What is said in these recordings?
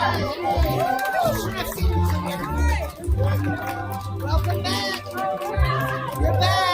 Welcome back. You're back.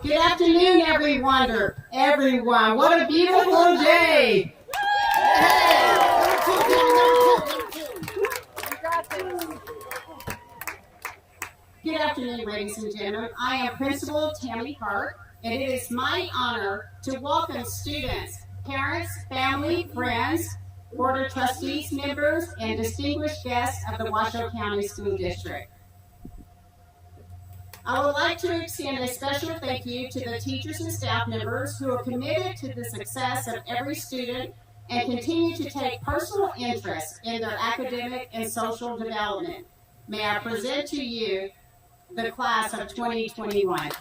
Good afternoon, everyone. What a beautiful day. Good afternoon, ladies and gentlemen. I am Principal Tammy Hart, and it is my honor to welcome students, parents, family, friends, Board of Trustees members, and distinguished guests of the Washoe County School District. I would like to extend a special thank you to the teachers and staff members who are committed to the success of every student and continue to take personal interest in their academic and social development. May I present to you the class of 2021.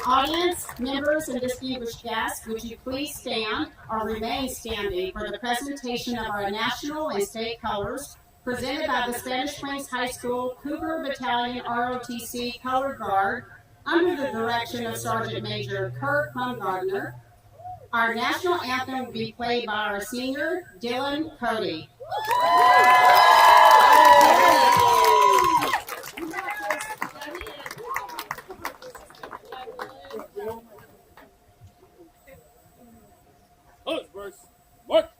Audience, members, and distinguished guests, would you please stand or remain standing for the presentation of our national and state colors presented by the Spanish Springs High School Cougar Battalion ROTC Color Guard under the direction of Sergeant Major Kurt Baumgartner. Our national anthem will be played by our senior, Dylan Cody. What?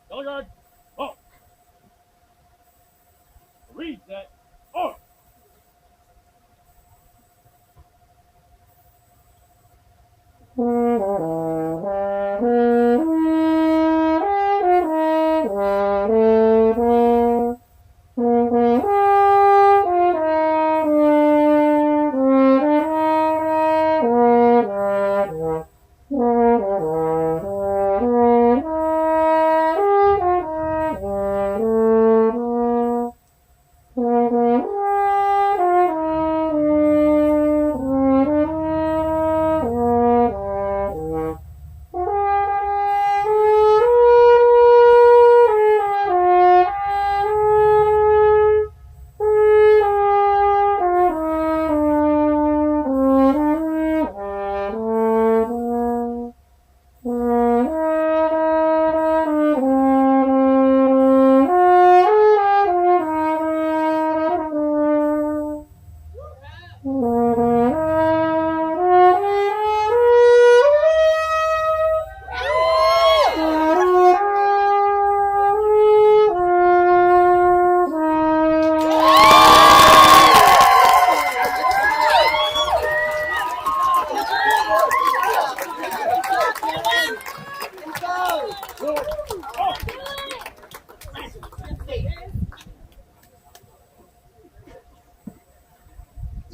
Delegate, oh. Read that. Oh.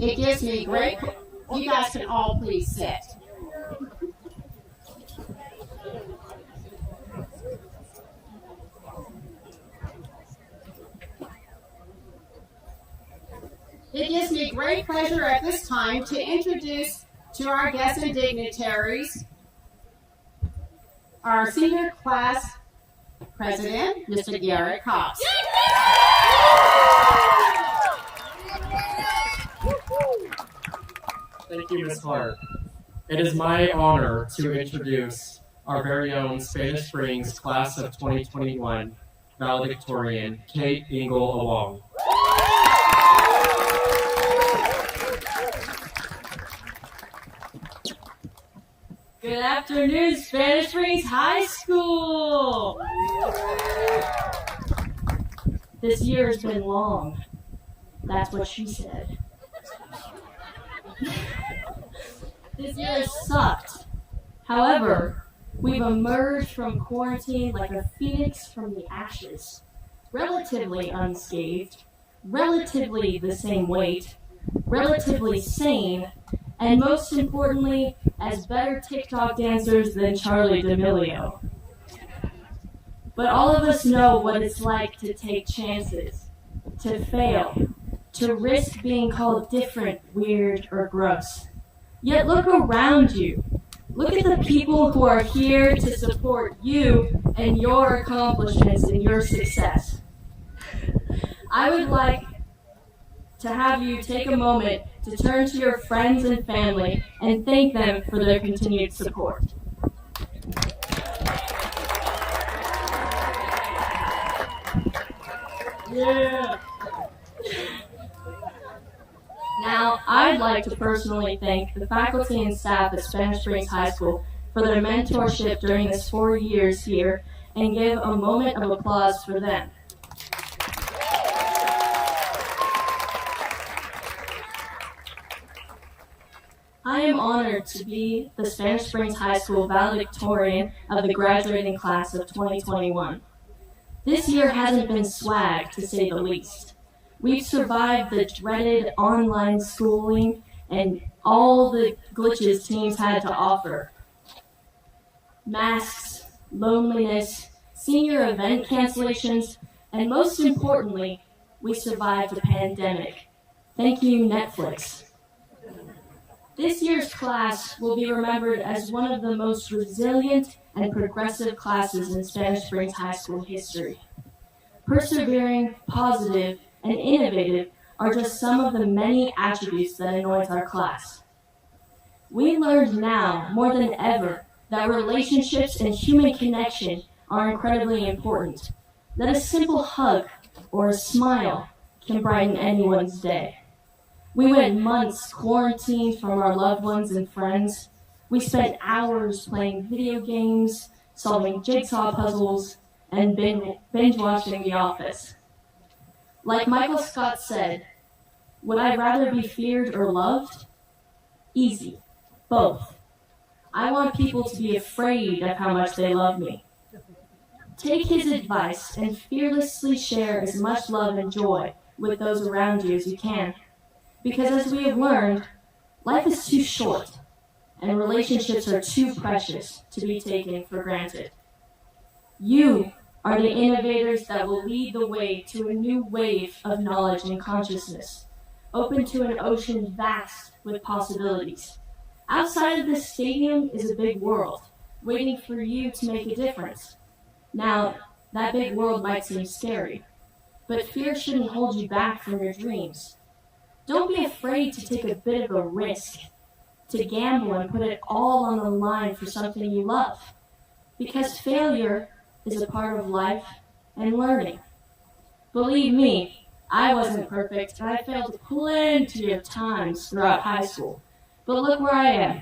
It gives me great. You guys can all please sit. It gives me great pleasure at this time to introduce to our guests and dignitaries our senior class president, Mr. Garrett Cox. Thank you, Ms. Hart. It is my honor to introduce our very own Spanish Springs Class of 2021 Valedictorian, Kate Ingle Awong. Good afternoon, Spanish Springs High School! This year has been long. That's what she said. This year has sucked. However, we've emerged from quarantine like a phoenix from the ashes. Relatively unscathed, relatively the same weight, relatively sane, and most importantly, as better TikTok dancers than Charlie D'Amelio. But all of us know what it's like to take chances, to fail, to risk being called different, weird, or gross. Yet look around you. Look at the people who are here to support you and your accomplishments and your success. I would like to have you take a moment to turn to your friends and family and thank them for their continued support. Yeah. Now, I'd like to personally thank the faculty and staff at Spanish Springs High School for their mentorship during this 4 years here and give a moment of applause for them. I am honored to be the Spanish Springs High School Valedictorian of the graduating class of 2021. This year hasn't been swag, to say the least. We've survived the dreaded online schooling and all the glitches teams had to offer. Masks, loneliness, senior event cancellations, and most importantly, we survived the pandemic. Thank you, Netflix. This year's class will be remembered as one of the most resilient and progressive classes in Spanish Springs High School history. Persevering, positive, and innovative are just some of the many attributes that anoint our class. We learned now, more than ever, that relationships and human connection are incredibly important, that a simple hug or a smile can brighten anyone's day. We went months quarantined from our loved ones and friends. We spent hours playing video games, solving jigsaw puzzles, and binge-watching The Office. Like Michael Scott said, would I rather be feared or loved? Easy. Both. I want people to be afraid of how much they love me. Take his advice and fearlessly share as much love and joy with those around you as you can. Because as we have learned, life is too short, and relationships are too precious to be taken for granted. You are the innovators that will lead the way to a new wave of knowledge and consciousness, open to an ocean vast with possibilities. Outside of this stadium is a big world, waiting for you to make a difference. Now, that big world might seem scary, but fear shouldn't hold you back from your dreams. Don't be afraid to take a bit of a risk, to gamble and put it all on the line for something you love. Because failure is a part of life and learning. Believe me, I wasn't perfect, and I failed plenty of times throughout high school. But look where I am.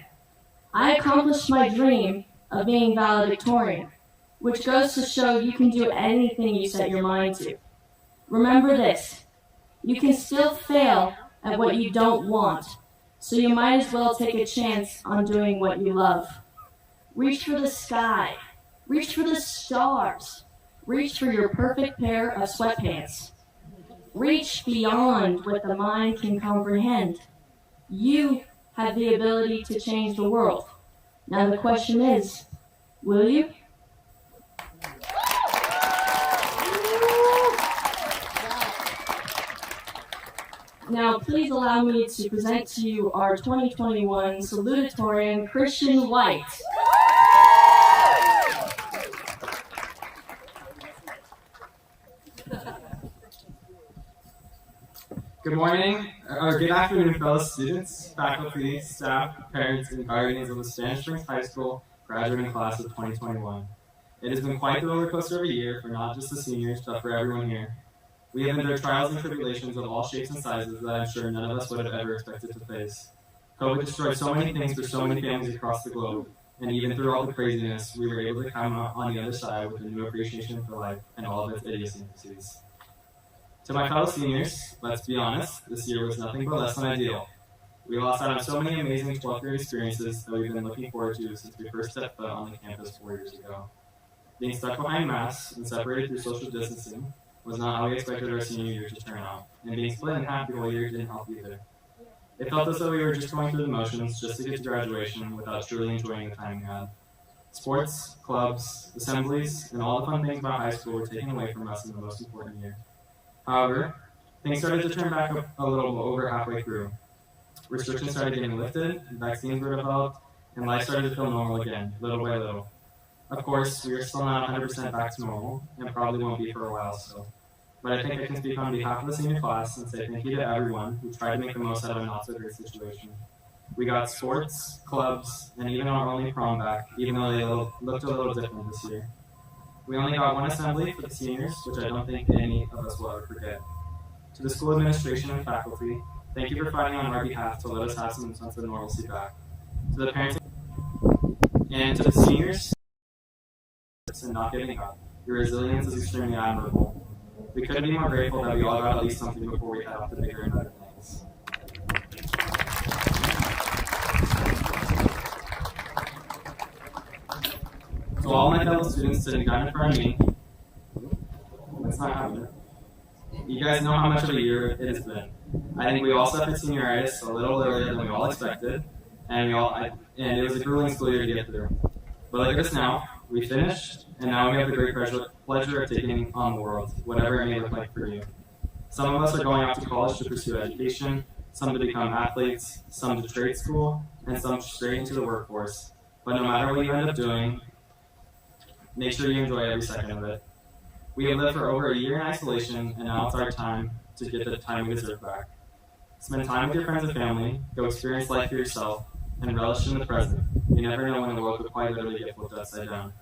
I accomplished my dream of being valedictorian, which goes to show you can do anything you set your mind to. Remember this, you can still fail at what you don't want, so you might as well take a chance on doing what you love. Reach for the sky. Reach for the stars. Reach for your perfect pair of sweatpants. Reach beyond what the mind can comprehend. You have the ability to change the world. Now the question is, will you? Now, please allow me to present to you our 2021 Salutatorian, Christian White. Good morning, or good afternoon, fellow students, faculty, staff, parents, and guardians of the Spanish Springs High School graduating class of 2021. It has been quite the roller coaster of a year for not just the seniors, but for everyone here. We have endured trials and tribulations of all shapes and sizes that I'm sure none of us would have ever expected to face. COVID destroyed so many things for so many families across the globe, and even through all the craziness, we were able to come out on the other side with a new appreciation for life and all of its idiosyncrasies. To my fellow seniors, let's be honest, this year was nothing but less than ideal. We lost out on so many amazing 12th grade experiences that we've been looking forward to since we first stepped foot on the campus 4 years ago. Being stuck behind masks and separated through social distancing was not how we expected our senior year to turn out, and being split in half the whole year didn't help either. It felt as though we were just going through the motions just to get to graduation without truly enjoying the time we had. Sports, clubs, assemblies, and all the fun things about high school were taken away from us in the most important year. However, things started to turn back a little over halfway through. Restrictions started getting lifted, vaccines were developed, and life started to feel normal again, little by little. Of course, we are still not 100% back to normal, and probably won't be for a while still. But I think I can speak on behalf of the senior class and say thank you to everyone who tried to make the most out of a not-so-great situation. We got sports, clubs, and even our only prom back, even though they looked a little different this year. We only got one assembly for the seniors, which I don't think any of us will ever forget. To the school administration and faculty, thank you for fighting on our behalf to let us have some sense of normalcy back. To the parents and to the seniors, and not giving up. Your resilience is extremely admirable. We couldn't be more grateful that we all got at least something before we head off to bigger and better things. To all my fellow students sitting down in front of me, that's not happening. You guys know how much of a year it has been. I think we all suffered senioritis a little earlier than we all expected, and it was a grueling school year to get through. But look at us now. We finished, and now we have the great pleasure of taking on the world, whatever it may look like for you. Some of us are going off to college to pursue education, some to become athletes, some to trade school, and some straight into the workforce. But no matter what you end up doing, make sure you enjoy every second of it. We have lived for over a year in isolation, and now it's our time to get the time we deserve back. Spend time with your friends and family, go experience life for yourself, and relish in the present. You never know when the world could quite literally get flipped upside down.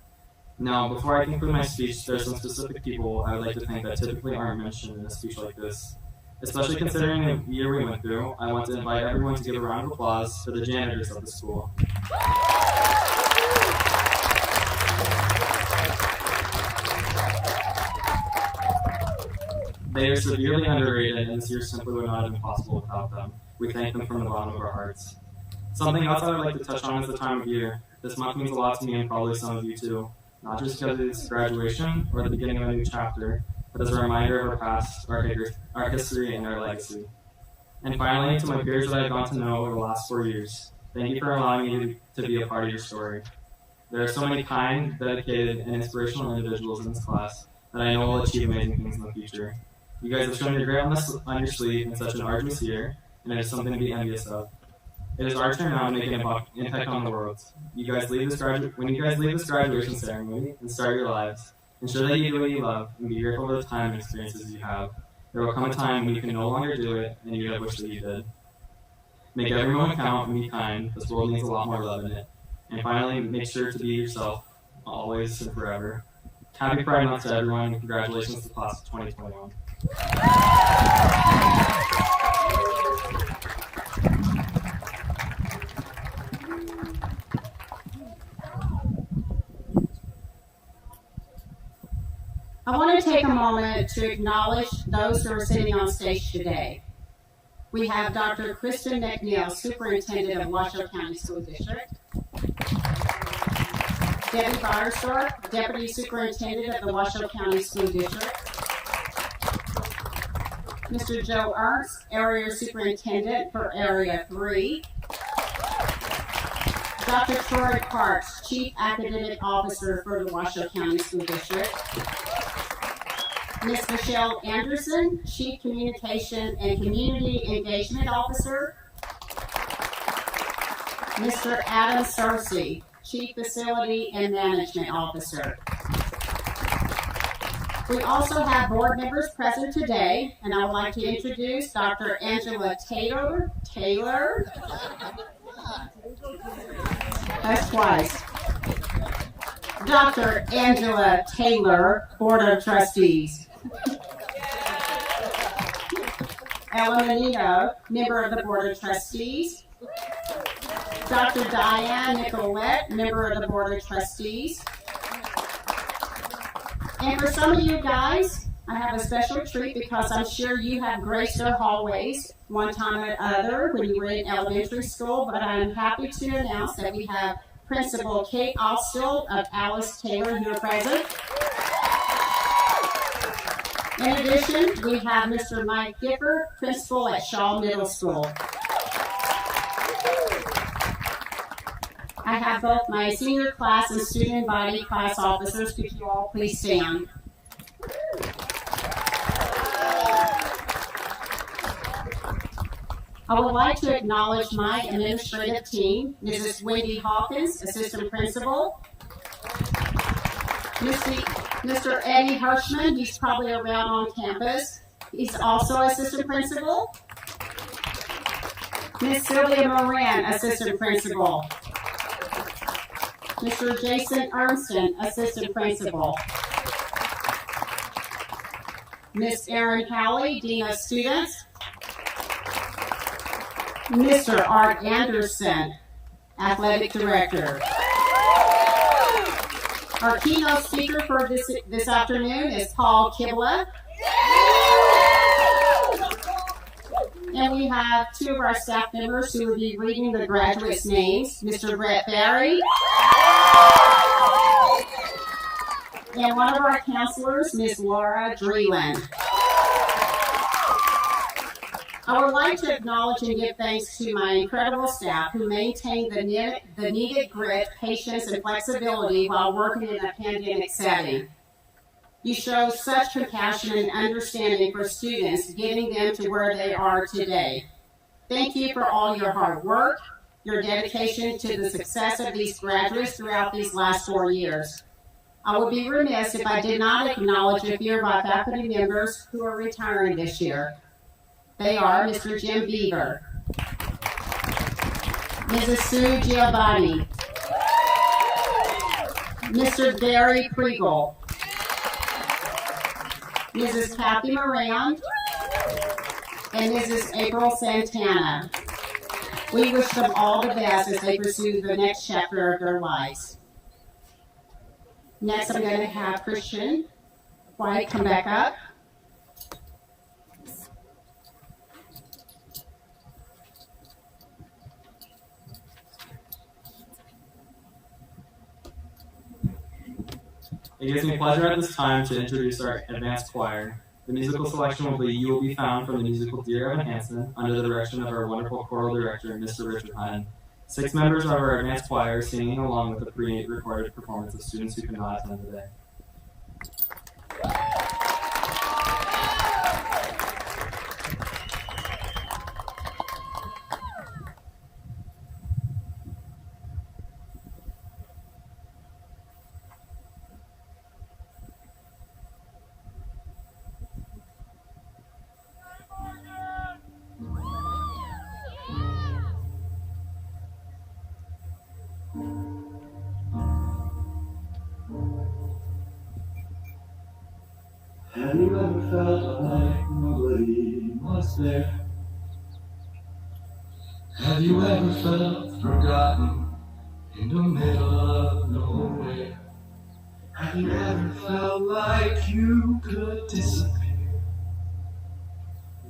Now, before I conclude my speech, there are some specific people I would like to thank that typically aren't mentioned in a speech like this. Especially considering the year we went through, I want to invite everyone to give a round of applause for the janitors of the school. They are severely underrated, and this year simply would not have been possible without them. We thank them from the bottom of our hearts. Something else I would like to touch on is the time of year. This month means a lot to me and probably some of you too. Not just because it's graduation or the beginning of a new chapter, but as a reminder of our past, our history, and our legacy. And finally, to my peers that I've gone to know over the last 4 years, thank you for allowing me to be a part of your story. There are so many kind, dedicated, and inspirational individuals in this class that I know will achieve amazing things in the future. You guys have shown your grit on your sleeve in such an arduous year, and it is something to be envious of. It is our turn now to make an impact on the world. When you guys leave this graduation ceremony and start your lives, ensure that you do what you love and be grateful for the time and experiences you have. There will come a time when you can no longer do it and you have wished that you did. Make every moment count and be kind. This world needs a lot more love in it. And finally, make sure to be yourself, always and forever. Happy Pride Month to everyone, and congratulations to the class of 2021. I want to take a moment to acknowledge those who are sitting on stage today. We have Dr. Kristen McNeil, Superintendent of Washoe County School District. Debbie Firestork, Deputy Superintendent of the Washoe County School District. Mr. Joe Ernst, Area Superintendent for Area 3. Dr. Troy Parks, Chief Academic Officer for the Washoe County School District. Ms. Michelle Anderson, Chief Communication and Community Engagement Officer. Mr. Adam Searcy, Chief Facility and Management Officer. We also have board members present today, and I would like to introduce Dr. Angela Taylor. That's twice. Dr. Angela Taylor, Board of Trustees. Ella Menino, member of the Board of Trustees. Dr. Diane Nicolette, member of the Board of Trustees. And for some of you guys, I have a special treat because I'm sure you have graced our hallways one time or other when you were in elementary school, but I'm happy to announce that we have Principal Kate Austell of Alice Taylor here present. In addition, we have Mr. Mike Gifford, Principal at Shaw Middle School. I have both my senior class and student body class officers. Could you all please stand? I would like to acknowledge my administrative team, Mrs. Wendy Hawkins, Assistant Principal. Mr. Eddie Hirschman, he's probably around on campus. He's also Assistant Principal. Ms. Sylvia Moran, Assistant Principal. Mr. Jason Ernston, Assistant Principal. Miss Erin Howley, Dean of Students. Mr. Art Anderson, Athletic Director. Our keynote speaker for this afternoon is Paul Kibla. And we have two of our staff members who will be reading the graduates' names, Mr. Brett Barry, and one of our counselors, Ms. Laura Dreeland. I would like to acknowledge and give thanks to my incredible staff who maintain the needed grit, patience, and flexibility while working in a pandemic setting. You show such compassion and understanding for students, getting them to where they are today. Thank you for all your hard work, your dedication to the success of these graduates throughout these last 4 years. I would be remiss if I did not acknowledge a few of our faculty members who are retiring this year. They are Mr. Jim Beaver, Mrs. Sue Giovanni, Mr. Barry Kriegel, Mrs. Kathy Moran, and Mrs. April Santana. We wish them all the best as they pursue the next chapter of their lives. Next, I'm going to have Christian White come back up. It gives me pleasure at this time to introduce our advanced choir. The musical selection will be You Will Be Found from the musical Dear Evan Hansen under the direction of our wonderful choral director, Mr. Richard Hine. 6 members of our advanced choir singing along with the pre-recorded performance of students who cannot attend today. Have you ever felt like nobody was there? Have you ever felt forgotten in the middle of nowhere? Have you ever felt like you could disappear?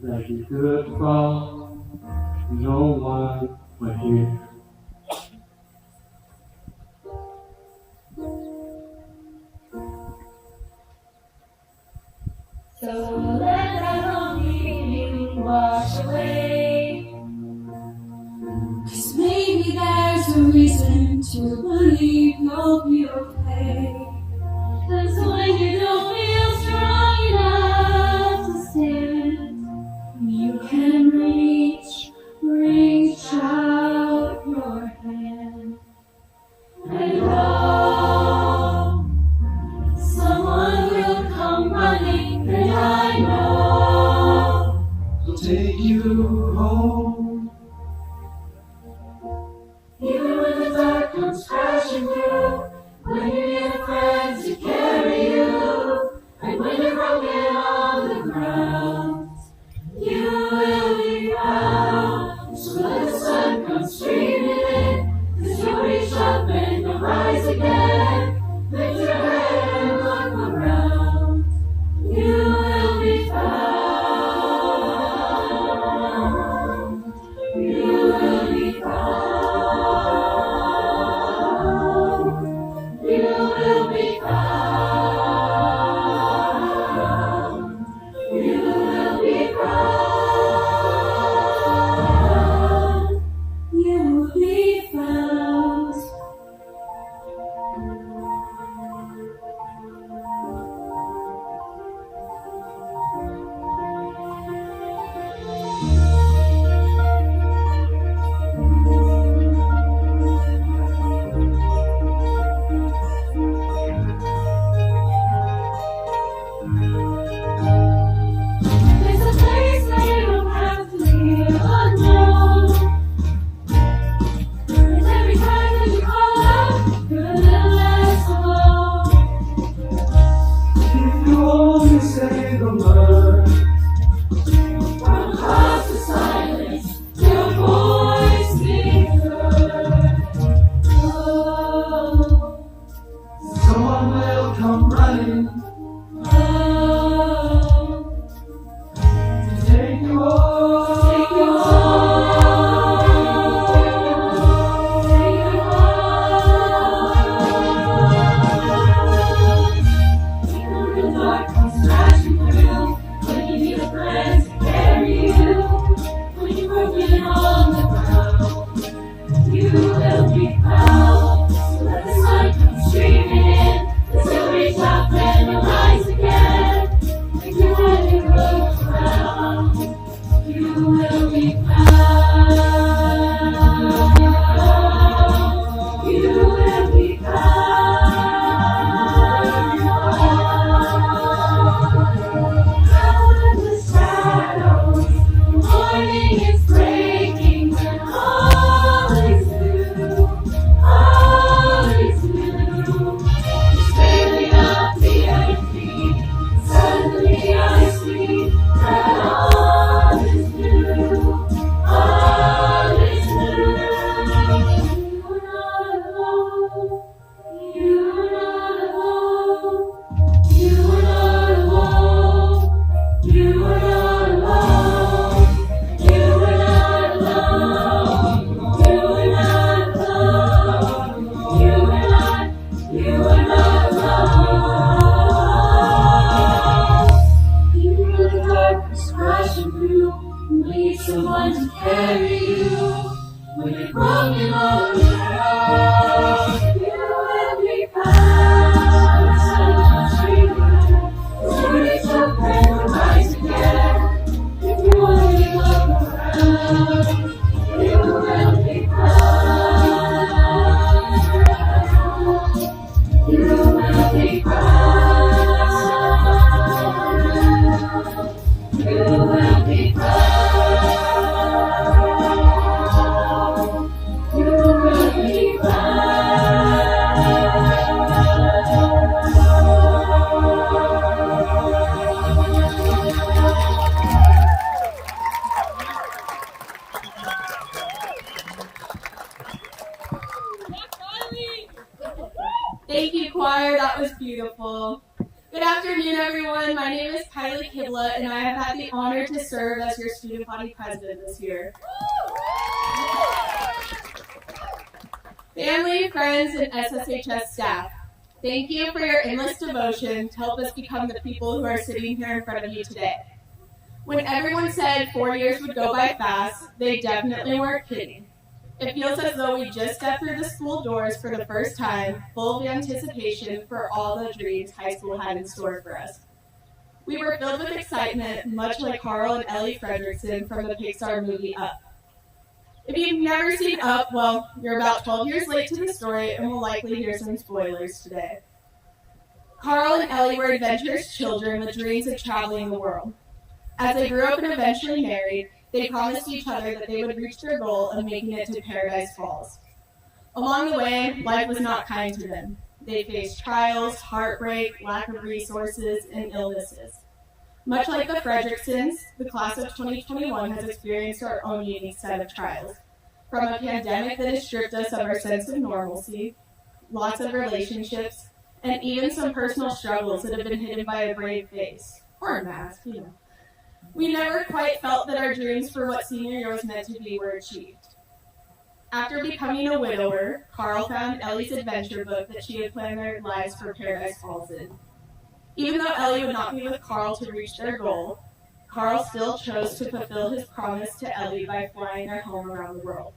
Like you could fall, no one would hear? So let that old feeling wash away. 'Cause maybe there's a reason to believe you'll be okay. 'Cause when you don't feel strong enough to stand, you can reach out your hand. And oh, someone will come running, and I know someone will come running to take you home. Take you home. The dark comes crashing through when you need a friend to carry you. When you're broken on the ground, you will be found. So let the sun come streaming in, as you'll reach out and you'll rise again. If you want to look around, you will be found. You will be found. Out of the shadows, the morning is breaking, and all is new. All is new. It's sailing up the empty. Suddenly I see that all is new. All is new. You're not alone. You're not alone. You are not alone. You are not alone. You are not alone. You are not alone. You are not. You are not alone. Even though the darkness crashing through, you need someone to carry you. When you're broken all around, you will be found. The sun comes streaming, as you reach up and will rise again. If you only look around, you will be found. You will be found. You will be found. You will be found. Thank you, choir. That was beautiful. Good afternoon, everyone. My name is Kylie Kibla, and I have had the honor to serve as your student body president this year. Family, friends, and SSHS staff, thank you for your endless devotion to help us become the people who are sitting here in front of you today. When everyone said 4 years would go by fast, they definitely weren't kidding. It feels as though we just stepped through the school doors for the first time, full of anticipation for all the dreams high school had in store for us. We were filled with excitement, much like Carl and Ellie Fredrickson from the Pixar movie Up. If you've never seen Up, well, you're about 12 years late to the story and will likely hear some spoilers today. Carl and Ellie were adventurous children with dreams of traveling the world. As they grew up and eventually married, they promised each other that they would reach their goal of making it to Paradise Falls. Along the way, life was not kind to them. They faced trials, heartbreak, lack of resources, and illnesses. Much like the Fredricksons, the class of 2021 has experienced our own unique set of trials. From a pandemic that has stripped us of our sense of normalcy, lots of relationships, and even some personal struggles that have been hidden by a brave face, or a mask, you know. We never quite felt that our dreams for what senior year was meant to be were achieved. After becoming a widower, Carl found Ellie's adventure book that she had planned their lives for Paradise Falls in. Even though Ellie would not be with Carl to reach their goal, Carl still chose to fulfill his promise to Ellie by flying her home around the world.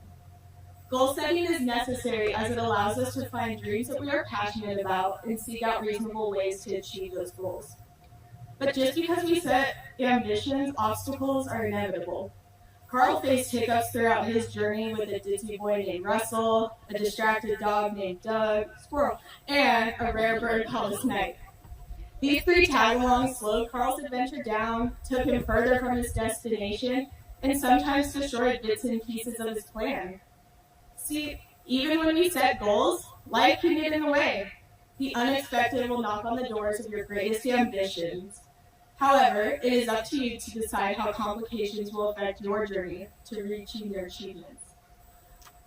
Goal setting is necessary as it allows us to find dreams that we are passionate about and seek out reasonable ways to achieve those goals. But just because we set ambitions, obstacles are inevitable. Carl faced hiccups throughout his journey with a Disney boy named Russell, a distracted dog named Doug, Squirrel, and a rare bird called a snipe. These three tag-alongs slowed Carl's adventure down, took him further from his destination, and sometimes destroyed bits and pieces of his plan. See, even when we set goals, life can get in the way. The unexpected will knock on the doors of your greatest ambitions. However, it is up to you to decide how complications will affect your journey to reaching your achievements.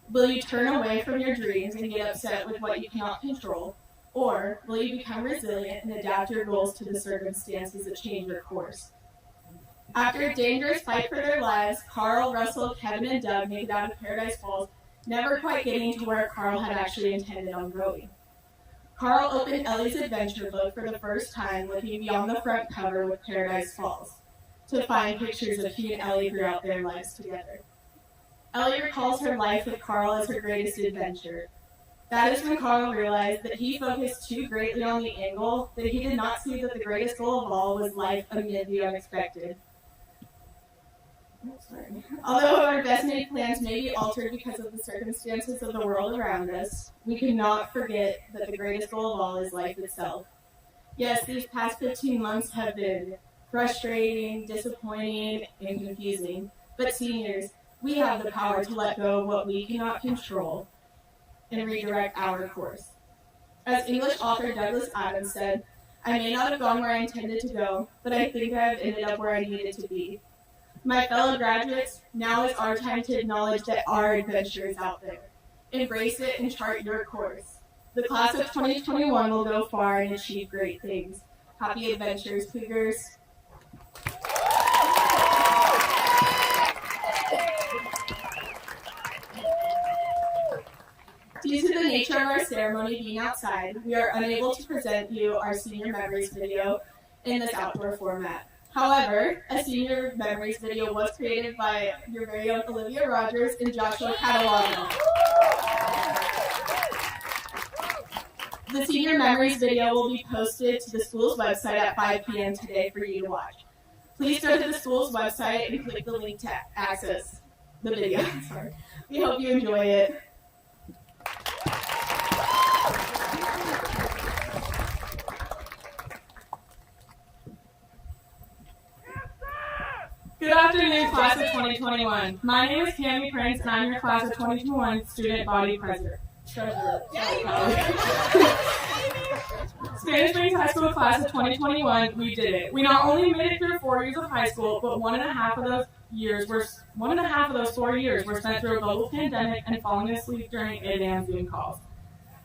Will you turn away from your dreams and get upset with what you cannot control? Or will you become resilient and adapt your goals to the circumstances that change your course? After a dangerous fight for their lives, Carl, Russell, Kevin, and Doug make it out of Paradise Falls, never quite getting to where Carl had actually intended on going. Carl opened Ellie's adventure book for the first time, looking beyond the front cover with Paradise Falls, to find pictures of he and Ellie throughout their lives together. Ellie recalls her life with Carl as her greatest adventure. That is when Carl realized that he focused too greatly on the end goal, that he did not see that the greatest goal of all was life amid the unexpected. Although our best made plans may be altered because of the circumstances of the world around us, we cannot forget that the greatest goal of all is life itself. Yes, these past 15 months have been frustrating, disappointing, and confusing, but seniors, we have the power to let go of what we cannot control and redirect our course. As English author Douglas Adams said, I may not have gone where I intended to go, but I think I have ended up where I needed to be. My fellow graduates, now is our time to acknowledge that our adventure is out there. Embrace it and chart your course. The class of 2021 will go far and achieve great things. Happy adventures, Cougars. Due to the nature of our ceremony being outside, we are unable to present you our senior memories video in this outdoor format. However, a senior memories video was created by your very own Olivia Rogers and Joshua Catalano. The senior memories video will be posted to the school's website at 5 p.m. today for you to watch. Please go to the school's website and click the link to access the video. We hope you enjoy it. Good afternoon, class of 2021. My name is Tammy Prince, and I'm your class of 2021 student body treasurer. Spanish Springs High School class of 2021, we did it. We not only made it through 4 years of high school, but one and a half of those 4 years were spent through a global pandemic and falling asleep during exam Zoom calls.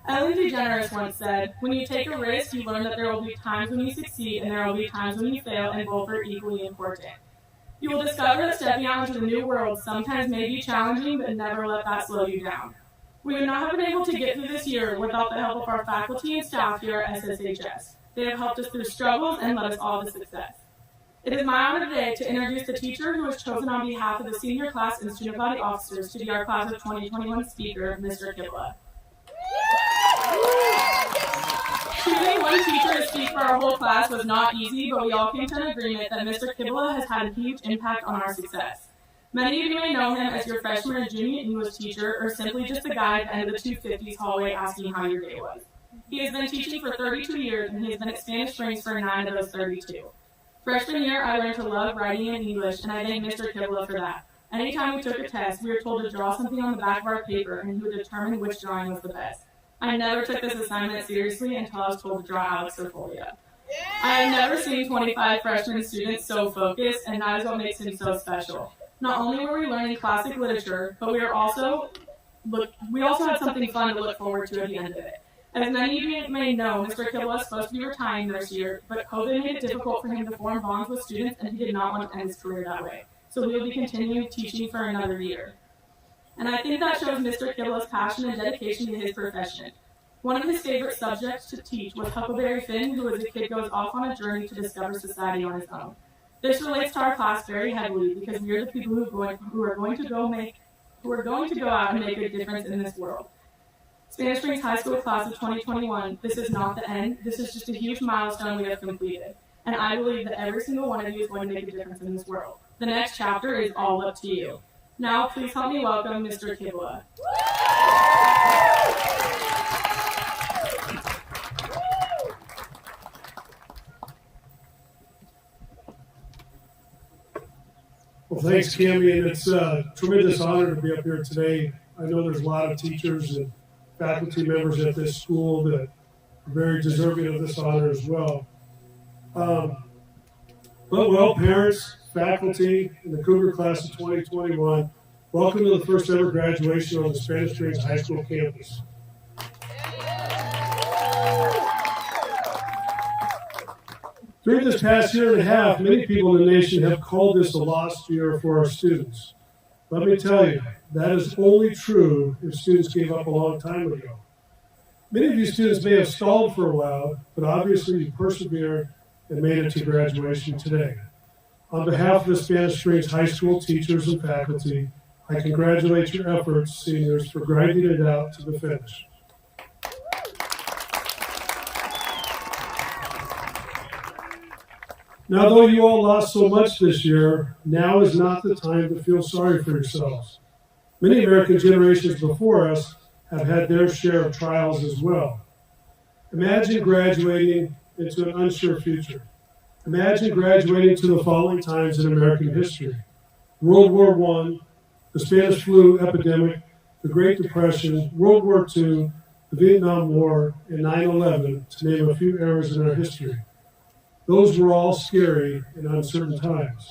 Ellen DeGeneres once said, when you take a risk, you learn that there will be times when you succeed and there will be times when you fail, and both are equally important. You will discover that stepping out into the new world sometimes may be challenging, but never let that slow you down. We would not have been able to get through this year without the help of our faculty and staff here at SSHS. They have helped us through struggles and led us all to success. It is my honor today to introduce the teacher who was chosen on behalf of the senior class and student body officers to be our class of 2021 speaker, Mr. Kibla. Choosing one teacher to speak for our whole class was not easy, but we all came to an agreement that Mr. Kibla has had a huge impact on our success. Many of you may know him as your freshman or junior English teacher, or simply just the guy at the end of the 250s hallway asking how your day was. He has been teaching for 32 years, and he has been at Spanish Springs for 9 of those 32. Freshman year, I learned to love writing in English, and I thank Mr. Kibla for that. Anytime we took a test, we were told to draw something on the back of our paper, and he would determine which drawing was the best. I never took this assignment seriously until I was told to draw Alex Serfolia. I have never seen 25 freshman students so focused, and that is what makes him so special. Not only were we learning classic literature, but we also had something fun to look forward to at the end of it. As many of you may know, Mr. Kibla is supposed to be retiring this year, but COVID made it difficult for him to form bonds with students, and he did not want to end his career that way. So we will be continuing teaching for another year. And I think that shows Mr. Kibla's passion and dedication to his profession. One of his favorite subjects to teach was Huckleberry Finn, who as a kid goes off on a journey to discover society on his own. This relates to our class very heavily because we are the people who are going to go out and make a difference in this world. Spanish Springs High School class of 2021, this is not the end, this is just a huge milestone we have completed. And I believe that every single one of you is going to make a difference in this world. The next chapter is all up to you. Now, please help me welcome Mr. Kibla. Well, thanks, Cammy, and it's a tremendous honor to be up here today. I know there's a lot of teachers and faculty members at this school that are very deserving of this honor as well. Well, parents, faculty, and the Cougar class of 2021, welcome to the first ever graduation on the Spanish Springs High School campus. During this past year and a half, many people in the nation have called this a lost year for our students. Let me tell you, that is only true if students gave up a long time ago. Many of you students may have stalled for a while, but obviously you persevered and made it to graduation today. On behalf of the Spanish Springs High School teachers and faculty, I congratulate your efforts, seniors, for grinding it out to the finish. Now, though you all lost so much this year, now is not the time to feel sorry for yourselves. Many American generations before us have had their share of trials as well. Imagine graduating into an unsure future. Imagine graduating to the following times in American history: World War I, the Spanish flu epidemic, the Great Depression, World War II, the Vietnam War, and 9/11, to name a few eras in our history. Those were all scary and uncertain times.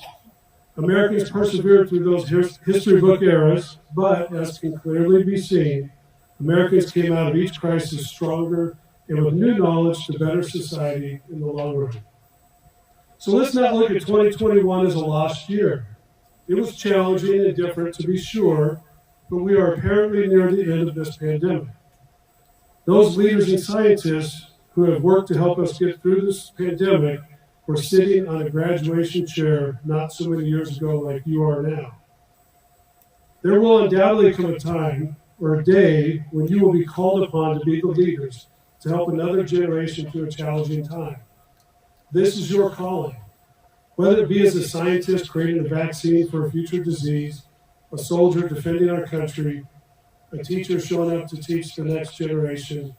Americans persevered through those history book eras, but as can clearly be seen, Americans came out of each crisis stronger and with new knowledge to better society in the long run. So let's not look at 2021 as a lost year. It was challenging and different, to be sure, but we are apparently near the end of this pandemic. Those leaders and scientists who have worked to help us get through this pandemic were sitting on a graduation chair not so many years ago like you are now. There will undoubtedly come a time or a day when you will be called upon to be the leaders to help another generation through a challenging time. This is your calling. Whether it be as a scientist creating a vaccine for a future disease, a soldier defending our country, a teacher showing up to teach the next generation,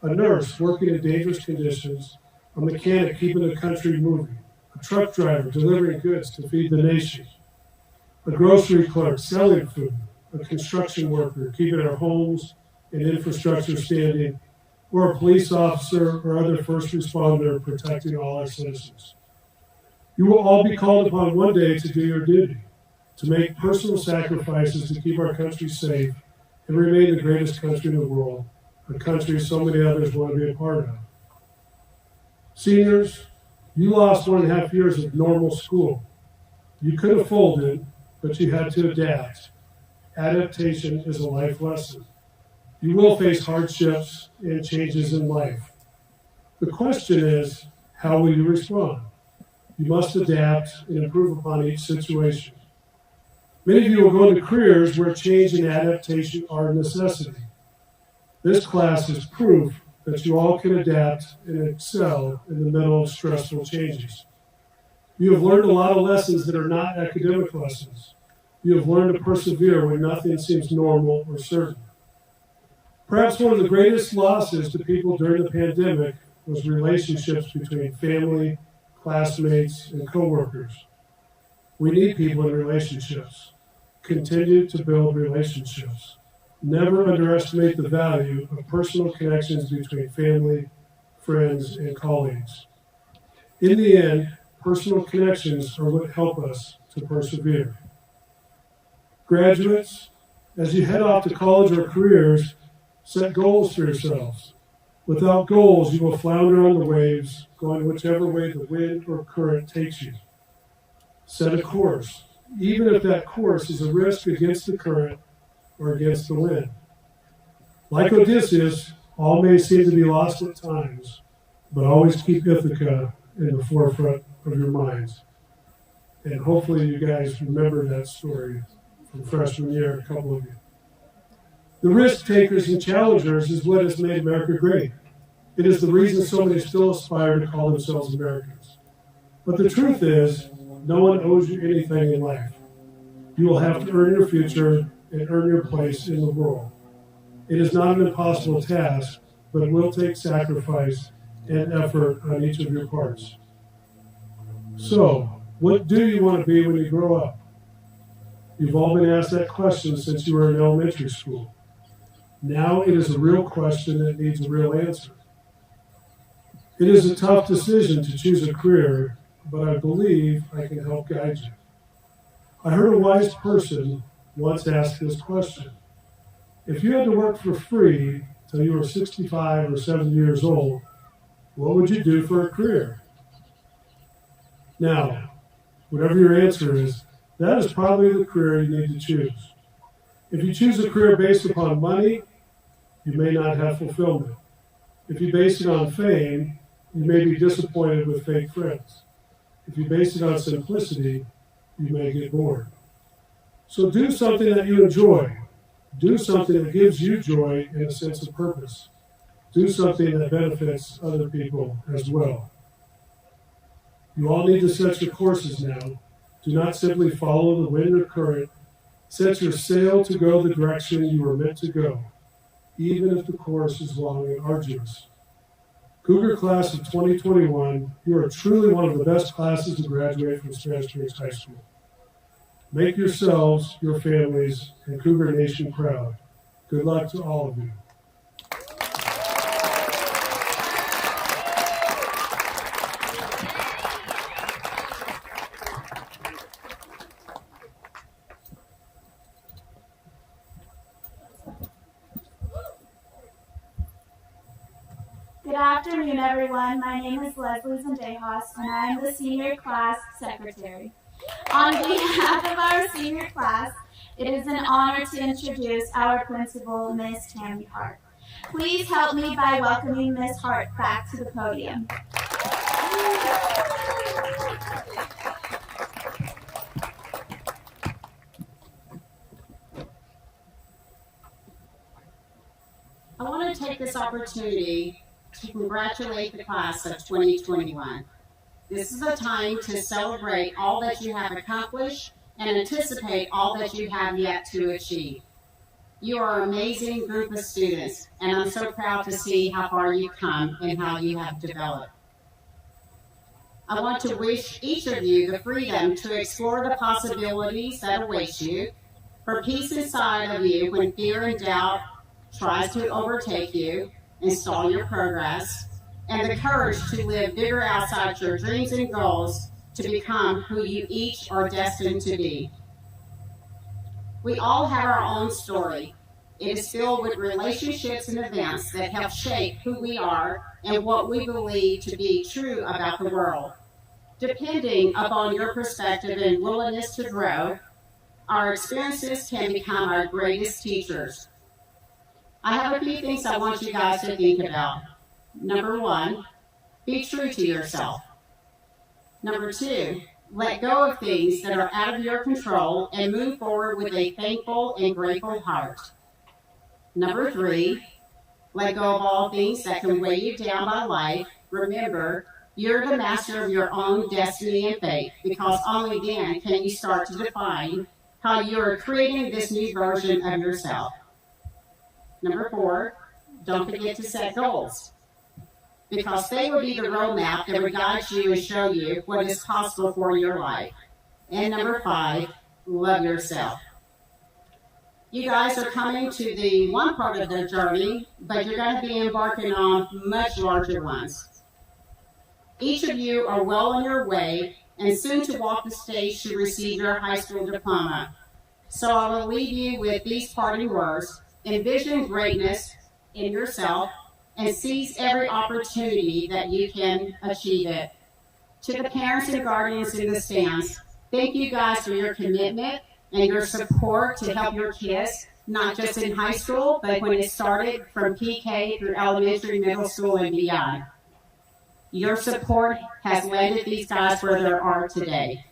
a nurse working in dangerous conditions, a mechanic keeping the country moving, a truck driver delivering goods to feed the nation, a grocery clerk selling food, a construction worker keeping our homes and infrastructure standing, or a police officer or other first responder protecting all our citizens. You will all be called upon one day to do your duty, to make personal sacrifices to keep our country safe and remain the greatest country in the world, a country so many others want to be a part of. Seniors, you lost 1.5 years of normal school. You could have folded, but you had to adapt. Adaptation is a life lesson. You will face hardships and changes in life. The question is, how will you respond? You must adapt and improve upon each situation. Many of you will go into careers where change and adaptation are a necessity. This class is proof that you all can adapt and excel in the middle of stressful changes. You have learned a lot of lessons that are not academic lessons. You have learned to persevere when nothing seems normal or certain. Perhaps one of the greatest losses to people during the pandemic was relationships between family, classmates, and coworkers. We need people in relationships. Continue to build relationships. Never underestimate the value of personal connections between family, friends, and colleagues. In the end, personal connections are what help us to persevere. Graduates, as you head off to college or careers, set goals for yourselves. Without goals, you will flounder on the waves, going whichever way the wind or current takes you. Set a course, even if that course is a risk against the current or against the wind. Like Odysseus, all may seem to be lost at times, but always keep Ithaca in the forefront of your minds. And hopefully you guys remember that story from freshman year, a couple of you. The risk takers and challengers is what has made America great. It is the reason so many still aspire to call themselves Americans. But the truth is, no one owes you anything in life. You will have to earn your future and earn your place in the world. It is not an impossible task, but it will take sacrifice and effort on each of your parts. So, what do you want to be when you grow up? You've all been asked that question since you were in elementary school. Now it is a real question that needs a real answer. It is a tough decision to choose a career, but I believe I can help guide you. I heard a wise person once ask this question. If you had to work for free till you were 65 or 70 years old, what would you do for a career? Now, whatever your answer is, that is probably the career you need to choose. If you choose a career based upon money, you may not have fulfillment. If you base it on fame, you may be disappointed with fake friends. If you base it on simplicity, you may get bored. So do something that you enjoy. Do something that gives you joy and a sense of purpose. Do something that benefits other people as well. You all need to set your courses now. Do not simply follow the wind or current. Set your sail to go the direction you were meant to go, even if the course is long and arduous. Cougar Class of 2021, you are truly one of the best classes to graduate from Spanish Springs High School. Make yourselves, your families, and Cougar Nation proud. Good luck to all of you. Good afternoon, everyone. My name is Leslie Zendejas, and I am the senior class secretary. On behalf of our senior class, it is an honor to introduce our principal, Miss Tammy Hart. Please help me by welcoming Miss Hart back to the podium. I want to take this opportunity to congratulate the class of 2021. This is a time to celebrate all that you have accomplished and anticipate all that you have yet to achieve. You are an amazing group of students, and I'm so proud to see how far you've come and how you have developed. I want to wish each of you the freedom to explore the possibilities that await you, for peace inside of you when fear and doubt tries to overtake you and stall your progress, and the courage to live bigger outside your dreams and goals to become who you each are destined to be. We all have our own story. It is filled with relationships and events that help shape who we are and what we believe to be true about the world. Depending upon your perspective and willingness to grow, our experiences can become our greatest teachers. I have a few things I want you guys to think about. Number 1, be true to yourself. Number 2, let go of things that are out of your control and move forward with a thankful and grateful heart. Number 3, let go of all things that can weigh you down by life. Remember, you're the master of your own destiny and fate, because only then can you start to define how you're creating this new version of yourself. Number 4, don't forget to set goals, because they will be the roadmap that will guide you and show you what is possible for your life. And number 5, love yourself. You guys are coming to the one part of the journey, but you're going to be embarking on much larger ones. Each of you are well on your way and soon to walk the stage to receive your high school diploma. So I will leave you with these parting words. Envision greatness in yourself and seize every opportunity that you can achieve it. To the parents and guardians in the stands, thank you guys for your commitment and your support to help your kids, not just in high school, but when it started from PK through elementary, middle school, and beyond. Your support has landed these guys where they are today.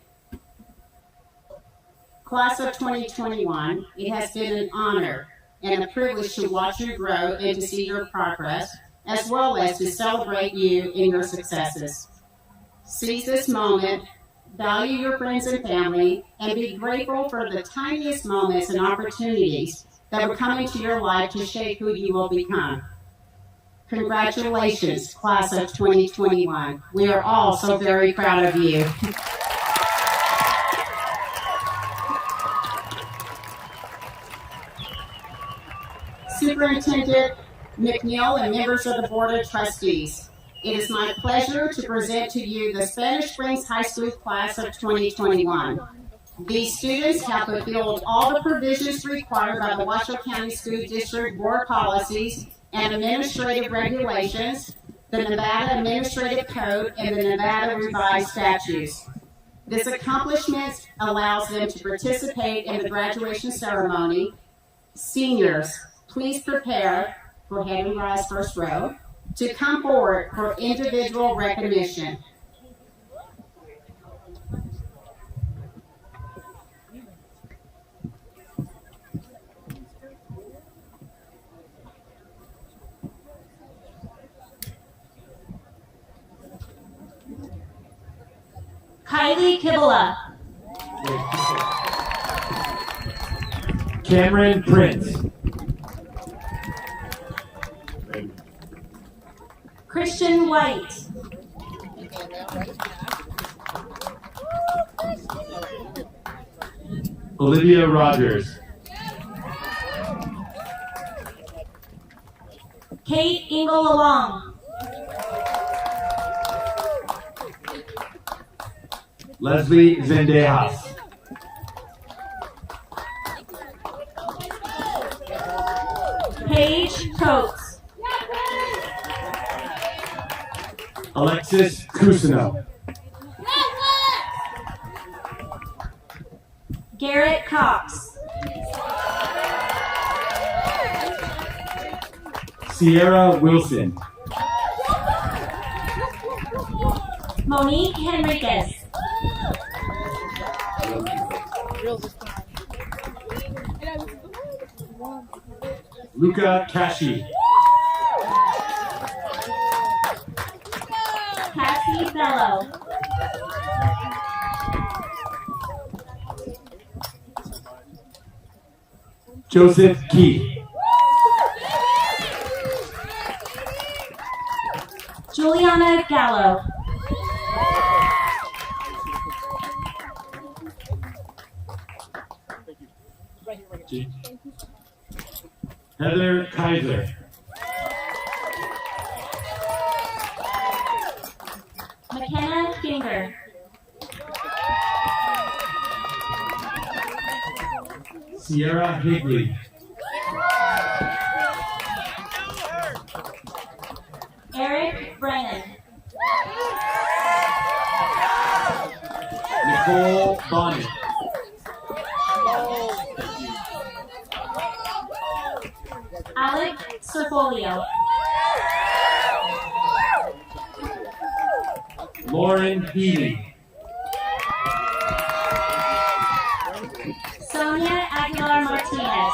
Class of 2021, it has been an honor and a privilege to watch you grow and to see your progress, as well as to celebrate you in your successes. Seize this moment, value your friends and family, and be grateful for the tiniest moments and opportunities that will come into your life to shape who you will become. Congratulations, class of 2021. We are all so very proud of you. Superintendent McNeil and members of the Board of Trustees, it is my pleasure to present to you the Spanish Springs High School class of 2021. These students have fulfilled all the provisions required by the Washoe County School District Board policies and administrative regulations, the Nevada Administrative Code, and the Nevada Revised Statutes. This accomplishment allows them to participate in the graduation ceremony. Seniors, please prepare for hand and rise first row to come forward for individual recognition. Kylie Kibble. Cameron Prince. Christian White. Olivia Rogers. Kate Ingle-Along. Leslie Zendejas. Paige Coates. Alexis Cousineau. Garrett Cox. Sierra Wilson. Monique Henriquez. Luca Kashi. Cassie Bello. Joseph Key. Juliana Gallo. Heather Kaiser. McKenna Finger. Sierra Higley. Eric Brennan. Nicole Bonnet. Alec Serfolio. Lauren Healy. Sonia Aguilar Martinez.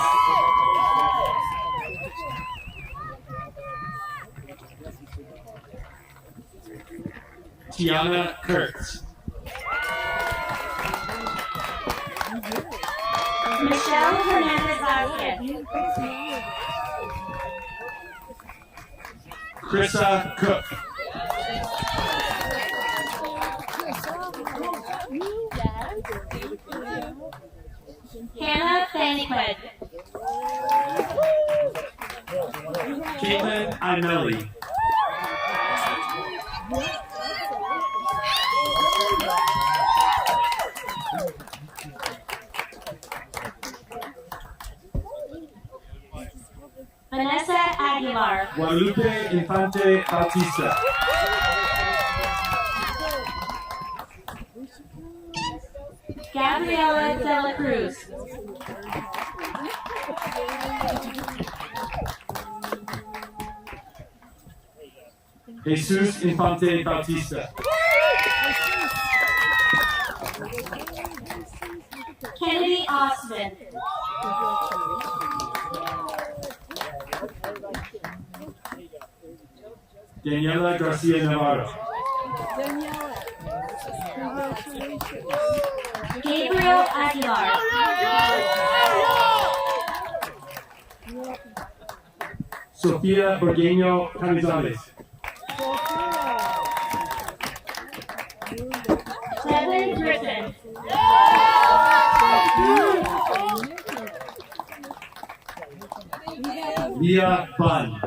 Tiana Kurtz. Michelle Hernandez Vazquez. Krissa Cook. Hannah Fanquid. Caitlin Inelli. Vanessa Aguilar. Guadalupe Infante Bautista. Gabriela De La Cruz. Jesus Infante Bautista. Kennedy Osmond. Daniela Garcia Navarro. Gabriel Aguilar. Sofia Borgueño Canizales. Devin Griffin. Leah Bunn.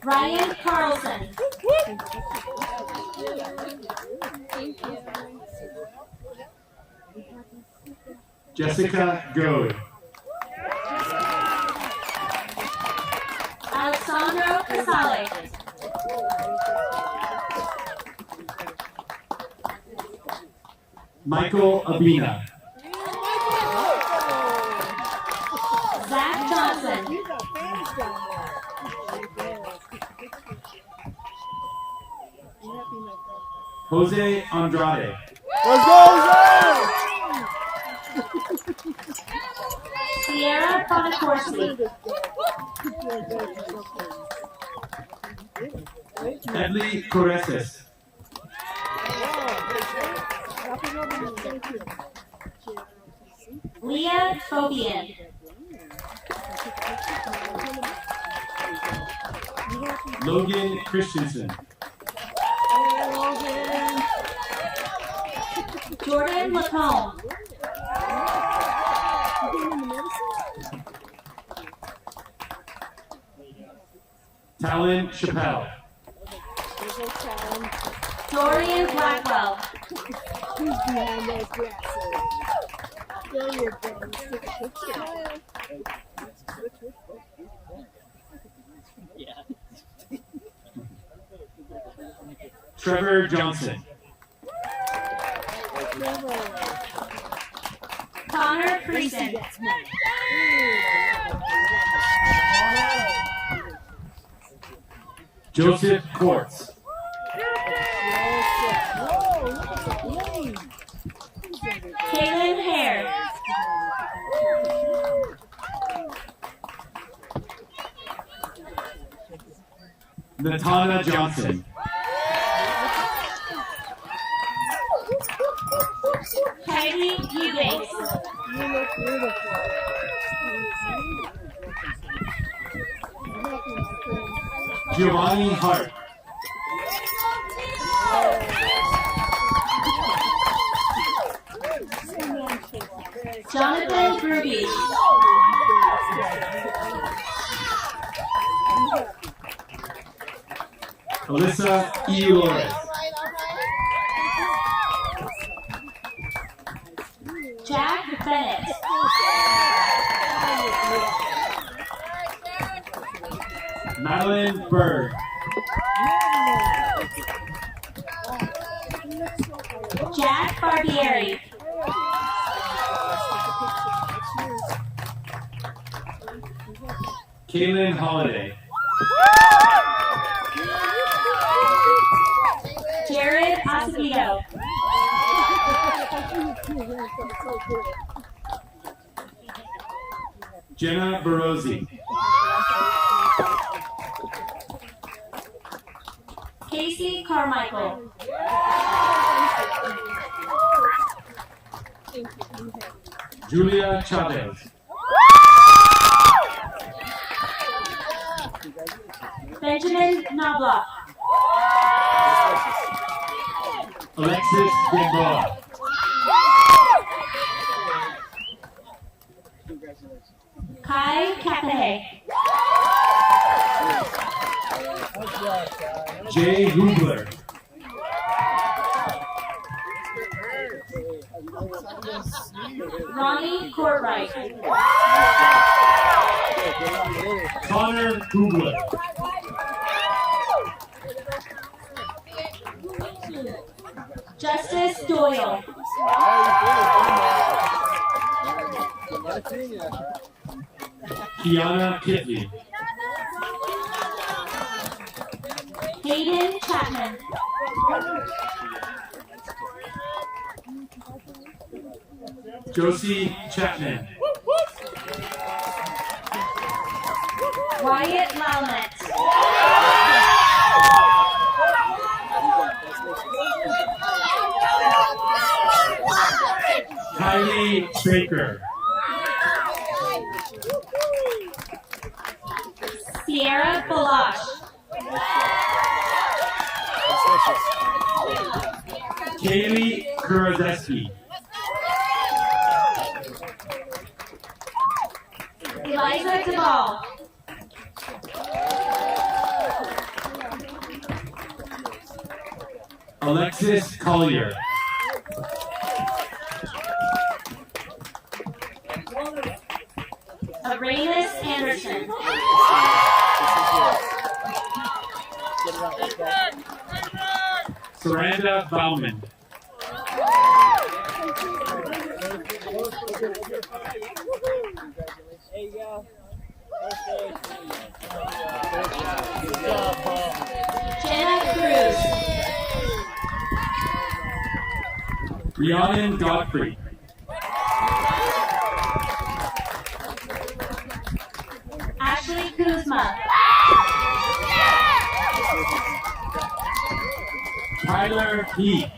Ryan Carlson. Jessica Goad. Alexandro Casale. Michael Abina. Zach Johnson. Jose Andrade. Sierra Bonacorsi. Edley Coreses. Leah Fobian. Logan Christensen. Jordan Lacombe. Talon Chappelle. Dorian Blackwell. Who's behind those glasses? There you go. Take a picture. Trevor Johnson. Connor Creason. Joseph Quartz. Kaylin Hare. Natana Johnson. Kylie Eubanks. You look beautiful. Giovanni Hart. Jonathan Gruby. Alyssa E. Lores. Jack Bennett. Madeline Berg. Jack Barbieri. Kaylin Holiday. Jared Acevedo. Jenna Barozzi. Casey Carmichael. Julia Chavez. Benjamin Knobloch. Alexis Gamboa. Kai Kapahe. Jay Hubler. Ronnie Courtright. Connor Hubler. Justice Doyle. Kiana Kitley. Hayden Chapman. Josie Chapman. Wyatt Laumet. Kylie Baker. Sierra Balash. Kaylee Kurozeski. Eliza Duvall. Alexis Collier. Arenas Anderson. Saranda Bauman. There you go. Jenna Cruz. Rhiannon Godfrey. Ashley Kuzma. Tyler Heath.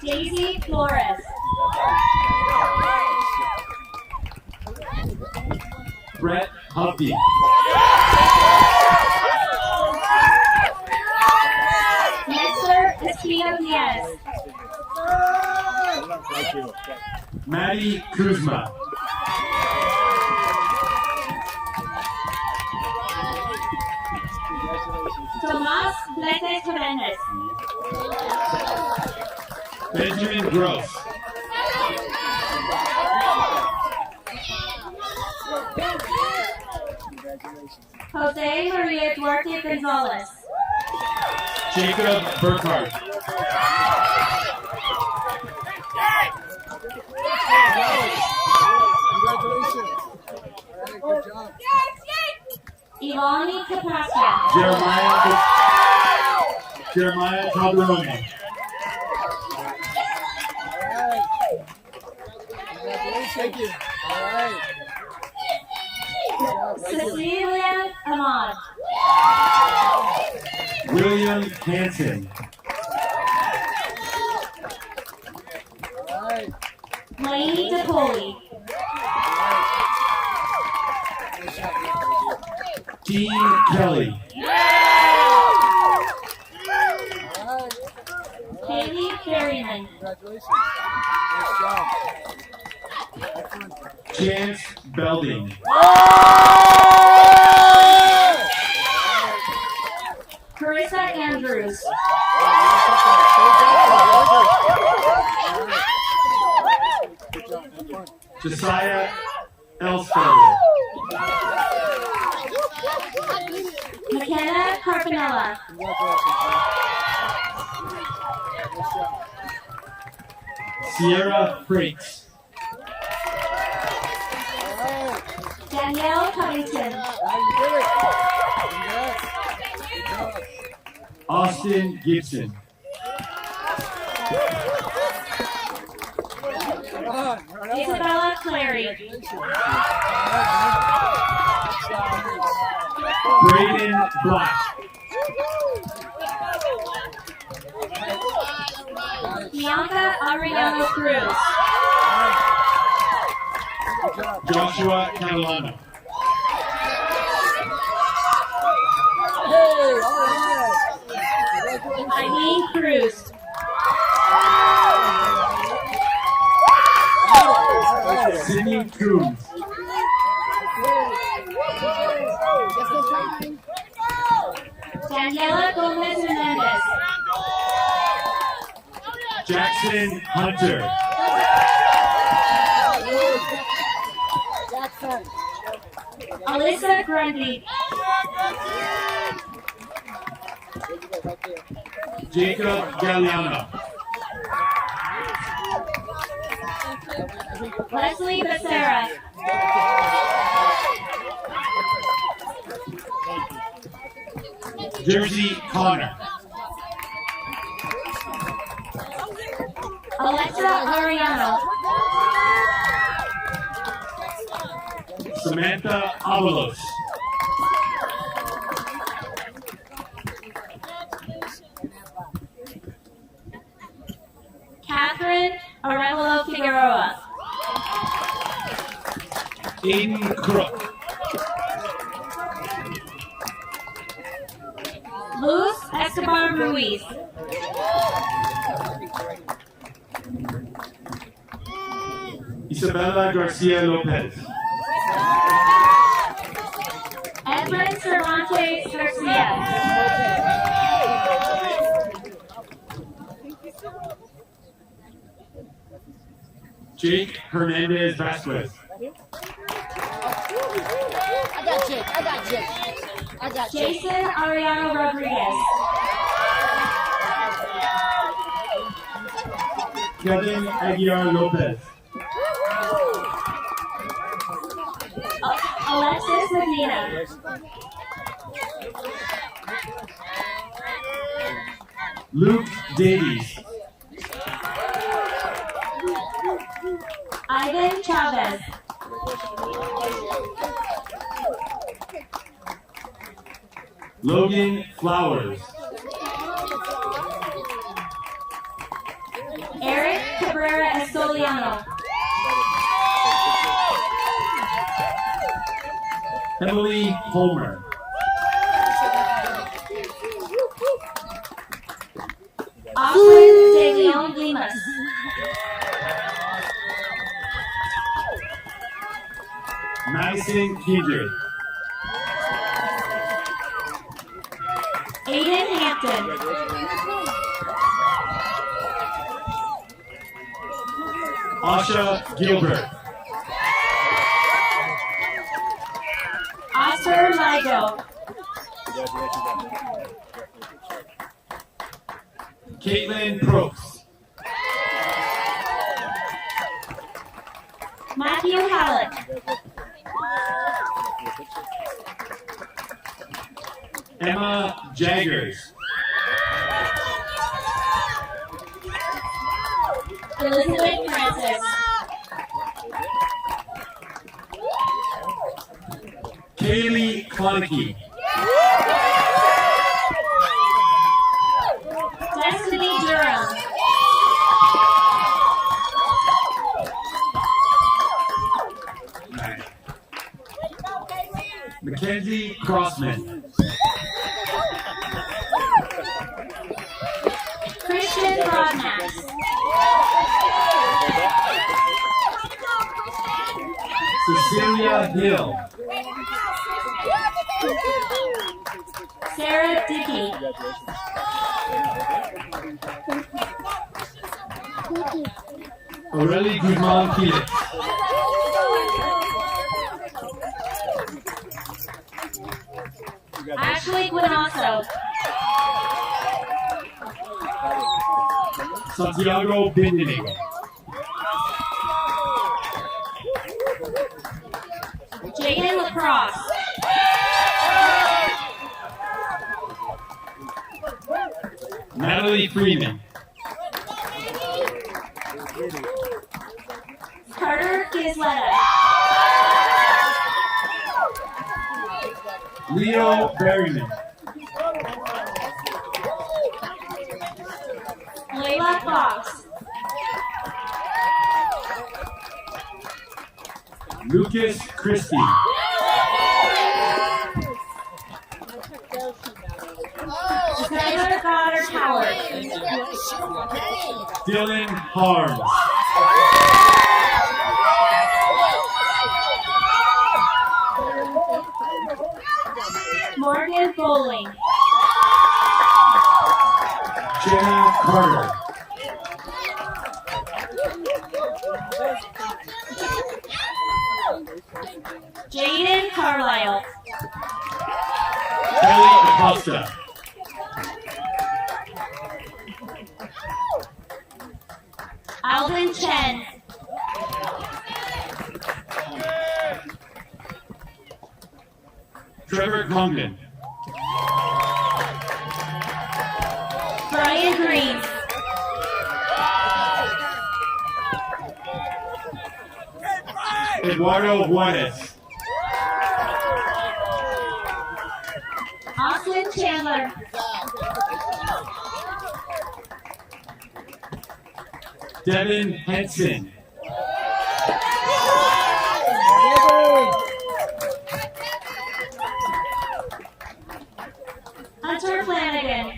Daisy Flores. Brett Huffy. Nestor Espino Diaz. Maddie Kuzma. Tomas Bletes Hernandez. Benjamin Gross. Jose Maria Duarte Gonzalez. Jacob Burkhardt. Ilani Capacia. Jeremiah Calderone. Thank you. All right. Cecilia Ahmad. William Hansen. All right. Lainey DePoli. Dean Kelly. Haley Ferryman. Congratulations. Nice job. Chance Belding. Carissa Andrews. Josiah Elsfelder. McKenna Carpinella. Sierra Frakes. Danielle Covington. Austin Gibson. Isabella Clary. Braden Black. Bianca Ariano Cruz. Joshua Catalano. Eileen Cruz. Sydney Coombs. Daniela Gomez Hernandez. Jackson Hunter. Alyssa Grundy. Jacob Galliano. Leslie Becerra. Jersey Connor. Alexa Ariano. Samantha Avalos. Catherine Arevalo Figueroa. Aiden Crook. Luz Escobar Ruiz. Isabella Garcia Lopez. Edwin Cervantes Garcia. Jake Hernandez Vasquez. Jason Ariano Rodriguez. Kevin Aguilar Lopez. Alexis Medina. Luke Davies. Ivan Chavez. Logan Flowers. Eric Cabrera Estoliano. Emily Homer. Austin De Leon Limas. Madison Kendrick. Aiden Hampton. Asha Gilbert. Oscar Ligo. Caitlin Probst. Matthew Hallett. Emma Jaggers. Elizabeth Francis. Kaylee Klonike. Destiny Durham. Mackenzie Crossman. Christian Broadnax. Cecilia Hill. Sarah Dickey. Aurelie Guzman Felix. Ashley Guinasso. Santiago Bendinego. Jaden Lacrosse. Natalie Freeman. Carter Gisletta. Leo Berryman. Layla Fox. Lucas Christie. Taylor Goddard Howard. Dylan Harms. Morgan Bowling. Jenna Carter. Jaden Carlisle. Kelly Acosta. Alvin Chen. Trevor Congdon. Brian Green. Eduardo Juarez. Austin Chandler. Devin Henson. Hunter Flanagan.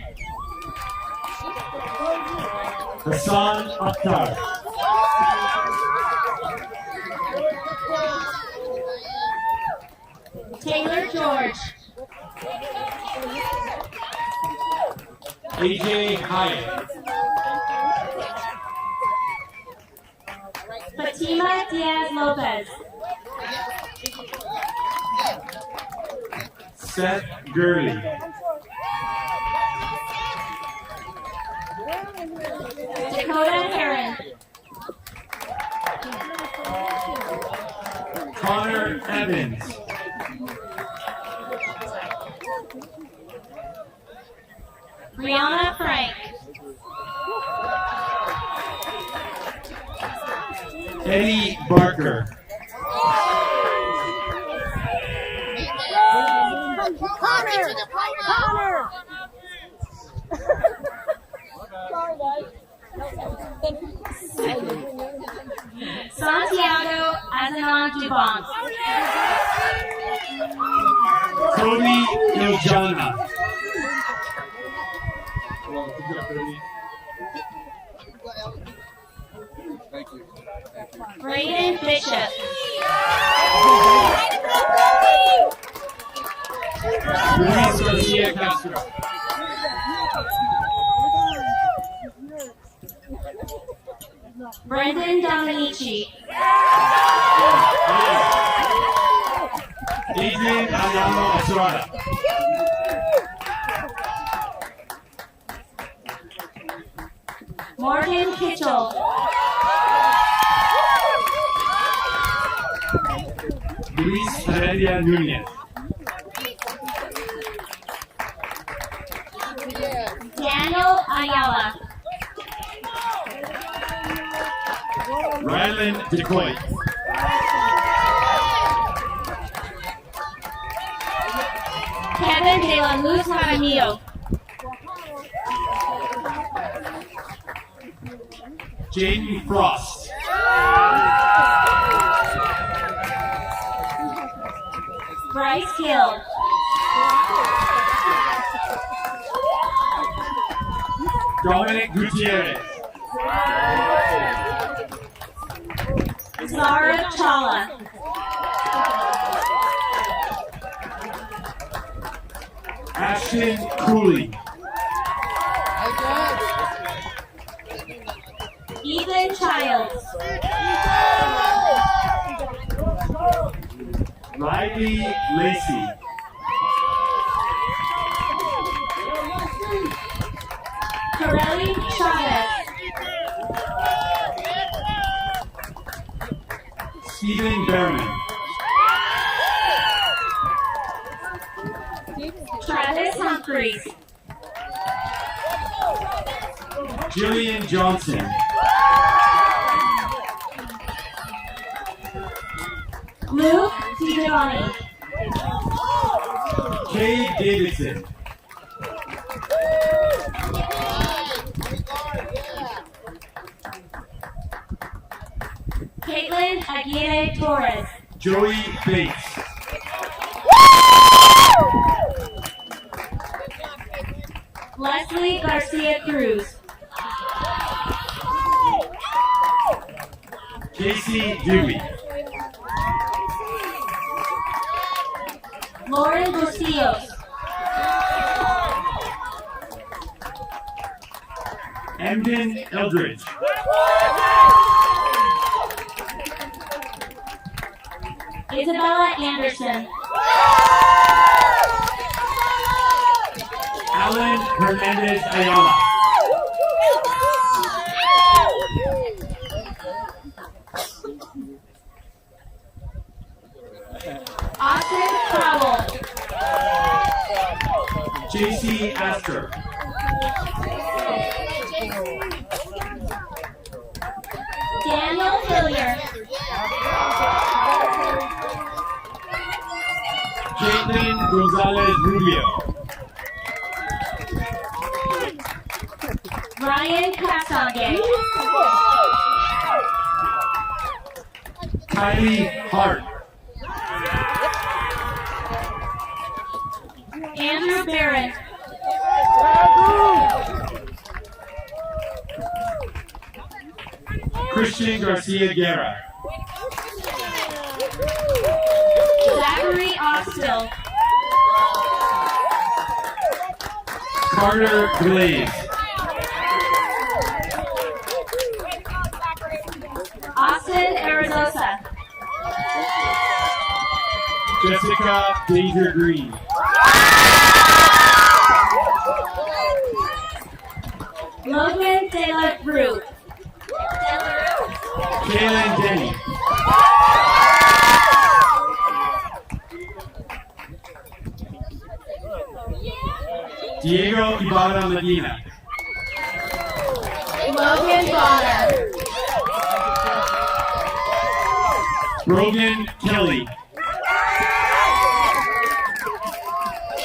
Hassan Akhtar. Taylor George. AJ Hyatt. Fatima Diaz Lopez. Seth Gurley. Dakota Heron. Connor Evans. Brianna Frank. Eddie Barker. Connor! Santiago Azanon Dubon. Cody Iljana. Braden Bishop. Luis Garcia Castro. Brendan Dominici. Adrian Ayala Estrada. Morgan Kitchell. Luis Heredia Nunez. Daniel Ayala. Rylan DeCoy. Kevin De La Luz Jaramillo. Jaden Frost. Bryce Hill. Dominic Gutierrez. Zara Chawla. Ashton Cooley. Ethan Childs. Riley Lacey. Corelli Chavez. Stephen Behrman. Travis Humphreys. Jillian Johnson. Luke DiGiovanni. Cade Davidson. Caitlin Aguirre Torres. Joey Bates. Leslie Garcia Cruz. Casey Dewey. Lauren Bustillos. Emden Eldridge. Isabella Anderson. Alan Hernandez Ayala. Austin Powell. JC Astor. Daniel Hillier. Caitlin Gonzalez Rubio. Ryan Castonguay. Kylie Hart. Andrew Barrett. Christian Garcia Guerra. Zachary Oxtill. Carter Glaze. Austin Arizosa. Jessica Deja Green. Logan De La Rue. Kaylin Denny. Diego Ibarra Medina. Logan Bonner. Rogan Kelly.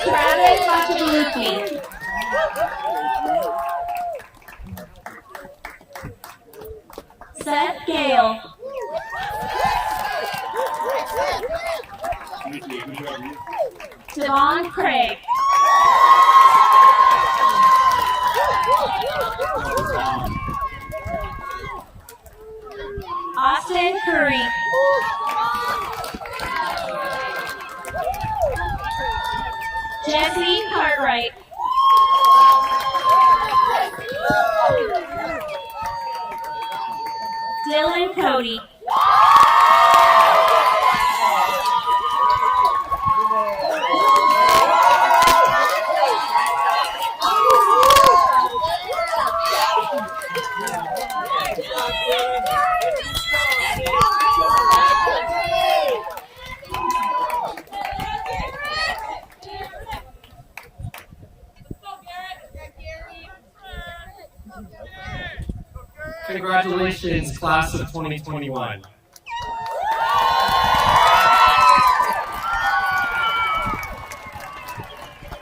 Travis Bakaluki. Seth Gale. Devon Craig. Austin Curry. Jesse Cartwright. Dylan Cody. Congratulations, class of 2021.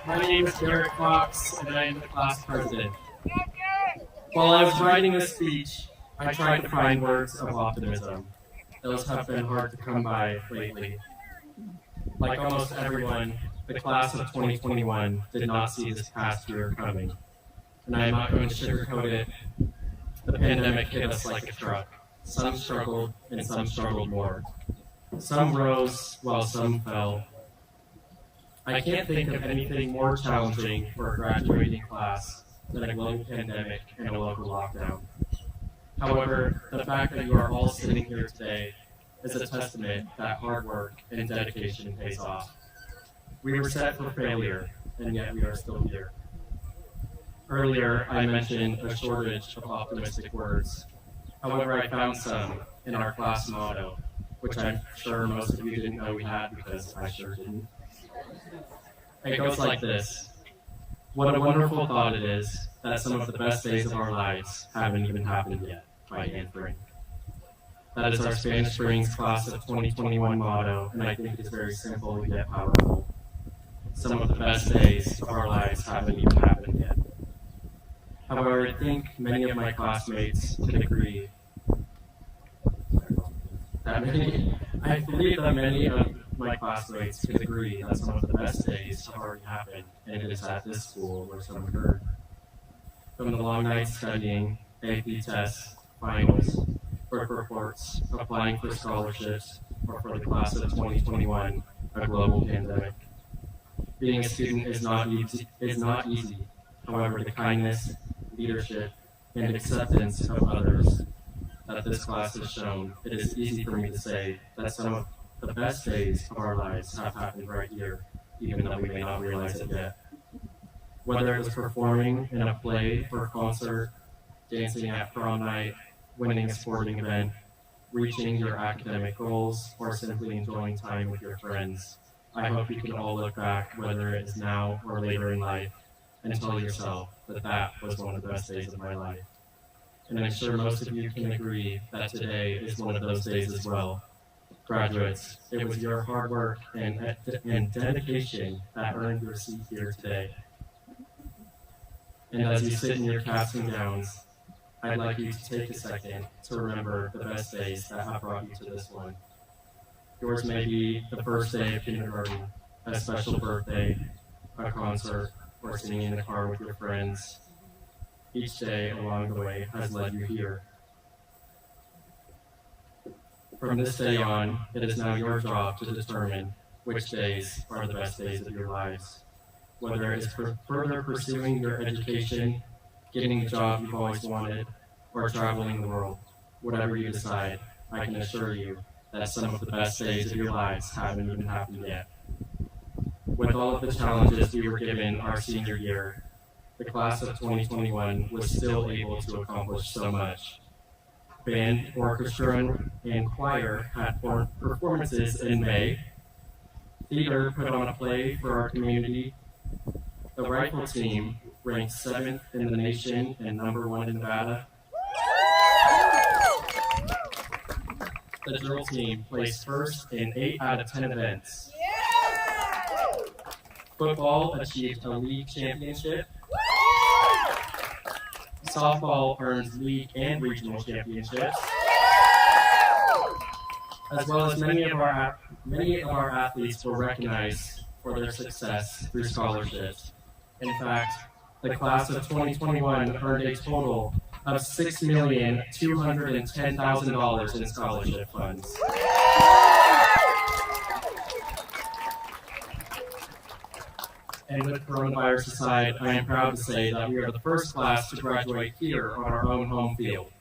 My name is Derek Fox, and I am the class president. While I was writing this speech, I tried to find words of optimism. Those have been hard to come by lately. Like almost everyone, the class of 2021 did not see this past year coming. And I am not going to sugarcoat it. The pandemic hit us like a truck. Some struggled, and some struggled more. Some rose, while some fell. I can't think of anything more challenging for a graduating class than a global pandemic and a local lockdown. However, the fact that you are all sitting here today is a testament that hard work and dedication pays off. We were set for failure, and yet we are still here. Earlier, I mentioned a shortage of optimistic words. However, I found some in our class motto, which I'm sure most of you didn't know we had because I sure didn't. It goes like this. What a wonderful thought it is that some of the best days of our lives haven't even happened yet, by Anne Frank. That is our Spanish Springs class of 2021 motto, and I think it is very simple yet powerful. Some of the best days of our lives haven't even happened yet. However, I think many of my classmates can agree that I believe that many of my classmates can agree that some of the best days have already happened, and it is at this school where some occurred. From the long nights studying, AP tests, finals, work reports, applying for scholarships, or for the class of 2021, a global pandemic. Being a student is not easy. However, the kindness, leadership, and acceptance of others that this class has shown, it is easy for me to say that some of the best days of our lives have happened right here, even though we may not realize it yet. Whether it was performing in a play or concert, dancing at prom night, winning a sporting event, reaching your academic goals, or simply enjoying time with your friends, I hope you can all look back, whether it is now or later in life, and tell yourself that that was one of the best days of my life. And I'm sure most of you can agree that today is one of those days as well. Graduates, it was your hard work and dedication that earned your seat here today. And as you sit in your caps and gowns, I'd like you to take a second to remember the best days that have brought you to this one. Yours may be the first day of kindergarten, a special birthday, a concert, or singing in the car with your friends. Each day along the way has led you here. From this day on, it is now your job to determine which days are the best days of your lives. Whether it is for further pursuing your education, getting the job you've always wanted, or traveling the world, whatever you decide, I can assure you that some of the best days of your lives haven't even happened yet. With all of the challenges we were given our senior year, the class of 2021 was still able to accomplish so much. Band, orchestra, and choir had performances in May. Theater put on a play for our community. The rifle team ranked 7th in the nation and number 1 in Nevada. The drill team placed first in 8 out of 10 events. Football achieved a league championship. Softball earned league and regional championships, as well as many of our athletes were recognized for their success through scholarships. In fact, the class of 2021 earned a total of $6,210,000 in scholarship funds. And with coronavirus aside, I am proud to say that we are the first class to graduate here on our own home field.